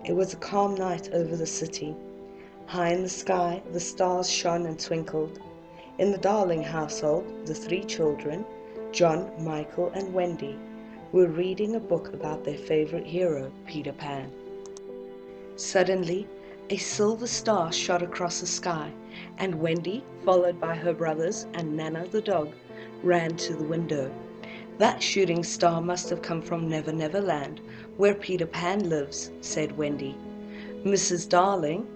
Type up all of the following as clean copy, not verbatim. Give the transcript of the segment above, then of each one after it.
It was a calm night over the city. High in the sky, the stars shone and twinkled. In the Darling household, the three children, John, Michael, and Wendy, were reading a book about their favorite hero, Peter Pan. Suddenly, a silver star shot across the sky, and Wendy, followed by her brothers and Nana the dog, ran to the window. "That shooting star must have come from Never Never Land, where Peter Pan lives," said Wendy. Mrs. Darling,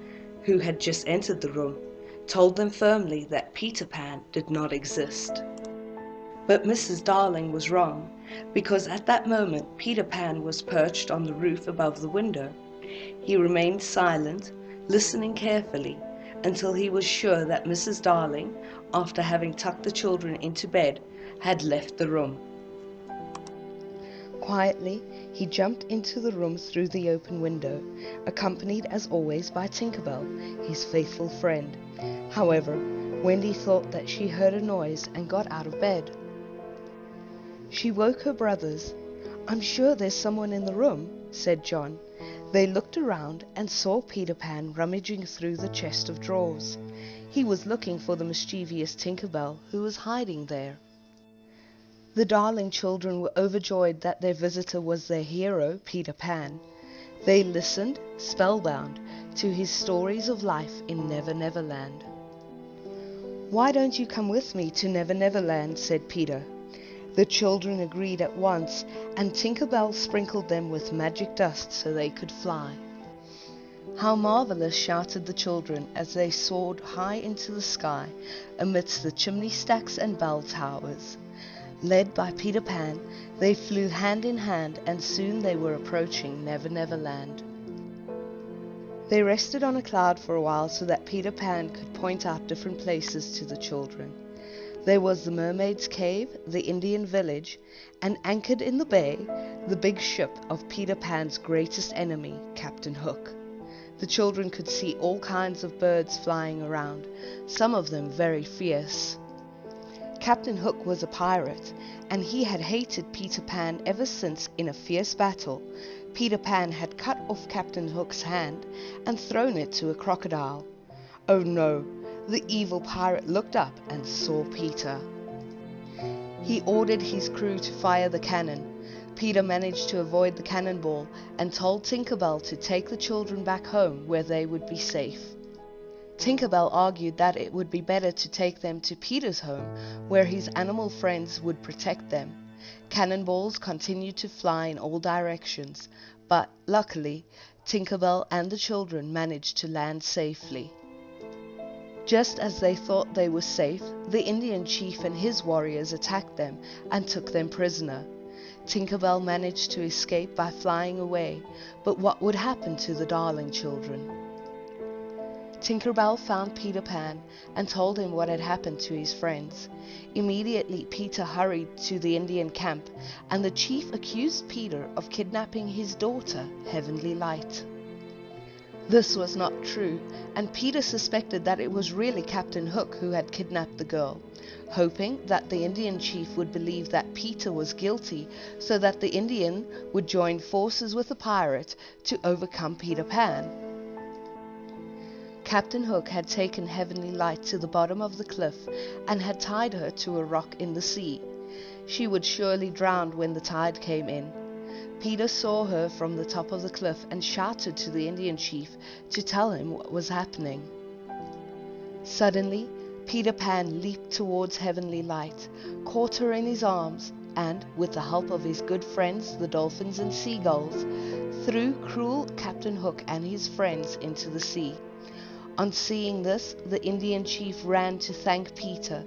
who had just entered the room, told them firmly that Peter Pan did not exist. But Mrs. Darling was wrong, because at that moment Peter Pan was perched on the roof above the window. He remained silent, listening carefully, until he was sure that Mrs. Darling, after having tucked the children into bed, had left the room. Quietly, he jumped into the room through the open window, accompanied as always by Tinker Bell, his faithful friend. However, Wendy thought that she heard a noise and got out of bed. She woke her brothers. "I'm sure there's someone in the room," said John. They looked around and saw Peter Pan rummaging through the chest of drawers. He was looking for the mischievous Tinker Bell, who was hiding there. The Darling children were overjoyed that their visitor was their hero, Peter Pan. They listened, spellbound, to his stories of life in Never Never Land. "Why don't you come with me to Never Never Land?" said Peter. The children agreed at once, and Tinker Bell sprinkled them with magic dust so they could fly. "How marvelous!" shouted the children as they soared high into the sky amidst the chimney stacks and bell towers. Led by Peter Pan, they flew hand in hand, and soon they were approaching Never Never Land. They rested on a cloud for a while so that Peter Pan could point out different places to the children. There was the Mermaid's Cave, the Indian village, and anchored in the bay, the big ship of Peter Pan's greatest enemy, Captain Hook. The children could see all kinds of birds flying around, some of them very fierce. Captain Hook was a pirate, and he had hated Peter Pan ever since, in a fierce battle, Peter Pan had cut off Captain Hook's hand and thrown it to a crocodile. Oh no! The evil pirate looked up and saw Peter. He ordered his crew to fire the cannon. Peter managed to avoid the cannonball and told Tinker Bell to take the children back home where they would be safe. Tinker Bell argued that it would be better to take them to Peter's home, where his animal friends would protect them. Cannonballs continued to fly in all directions, but luckily, Tinker Bell and the children managed to land safely. Just as they thought they were safe, the Indian chief and his warriors attacked them and took them prisoner. Tinker Bell managed to escape by flying away, but what would happen to the Darling children? Tinker Bell found Peter Pan and told him what had happened to his friends. Immediately, Peter hurried to the Indian camp, and the chief accused Peter of kidnapping his daughter, Heavenly Light. This was not true, and Peter suspected that it was really Captain Hook who had kidnapped the girl, hoping that the Indian chief would believe that Peter was guilty so that the Indian would join forces with the pirate to overcome Peter Pan. Captain Hook had taken Heavenly Light to the bottom of the cliff and had tied her to a rock in the sea. She would surely drown when the tide came in. Peter saw her from the top of the cliff and shouted to the Indian chief to tell him what was happening. Suddenly, Peter Pan leaped towards Heavenly Light, caught her in his arms, and, with the help of his good friends, the dolphins and seagulls, threw cruel Captain Hook and his friends into the sea. On seeing this, the Indian chief ran to thank Peter,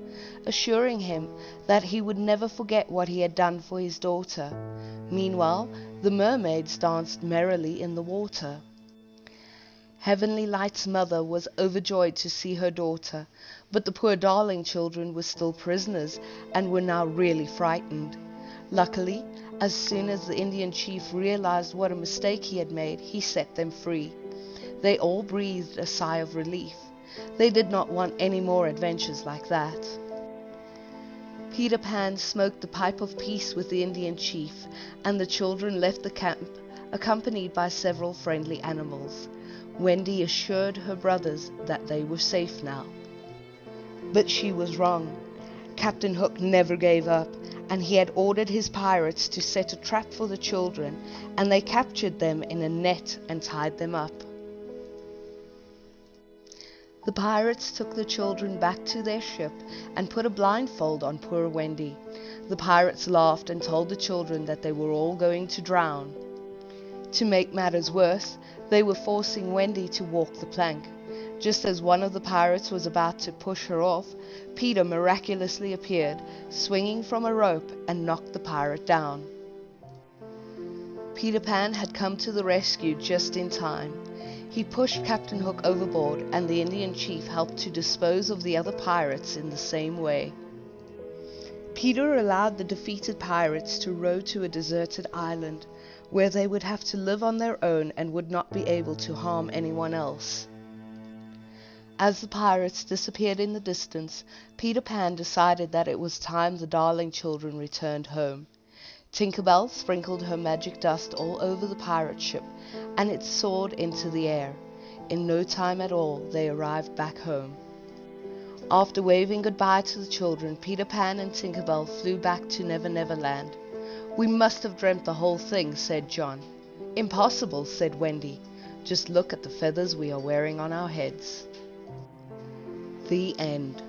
assuring him that he would never forget what he had done for his daughter. Meanwhile, the mermaids danced merrily in the water. Heavenly Light's mother was overjoyed to see her daughter, but the poor Darling children were still prisoners and were now really frightened. Luckily, as soon as the Indian chief realized what a mistake he had made, he set them free. They all breathed a sigh of relief. They did not want any more adventures like that. Peter Pan smoked the pipe of peace with the Indian chief, and the children left the camp accompanied by several friendly animals. Wendy assured her brothers that they were safe now. But she was wrong. Captain Hook never gave up, and he had ordered his pirates to set a trap for the children, and they captured them in a net and tied them up. The pirates took the children back to their ship and put a blindfold on poor Wendy. The pirates laughed and told the children that they were all going to drown. To make matters worse, they were forcing Wendy to walk the plank. Just as one of the pirates was about to push her off, Peter miraculously appeared, swinging from a rope, and knocked the pirate down. Peter Pan had come to the rescue just in time. He pushed Captain Hook overboard, and the Indian chief helped to dispose of the other pirates in the same way. Peter allowed the defeated pirates to row to a deserted island, where they would have to live on their own and would not be able to harm anyone else. As the pirates disappeared in the distance, Peter Pan decided that it was time the darling children returned home. Tinker Bell sprinkled her magic dust all over the pirate ship, and it soared into the air. In no time at all, they arrived back home. After waving goodbye to the children, Peter Pan and Tinker Bell flew back to Never Never Land. "We must have dreamt the whole thing," said John. "Impossible," said Wendy. "Just look at the feathers we are wearing on our heads." The end.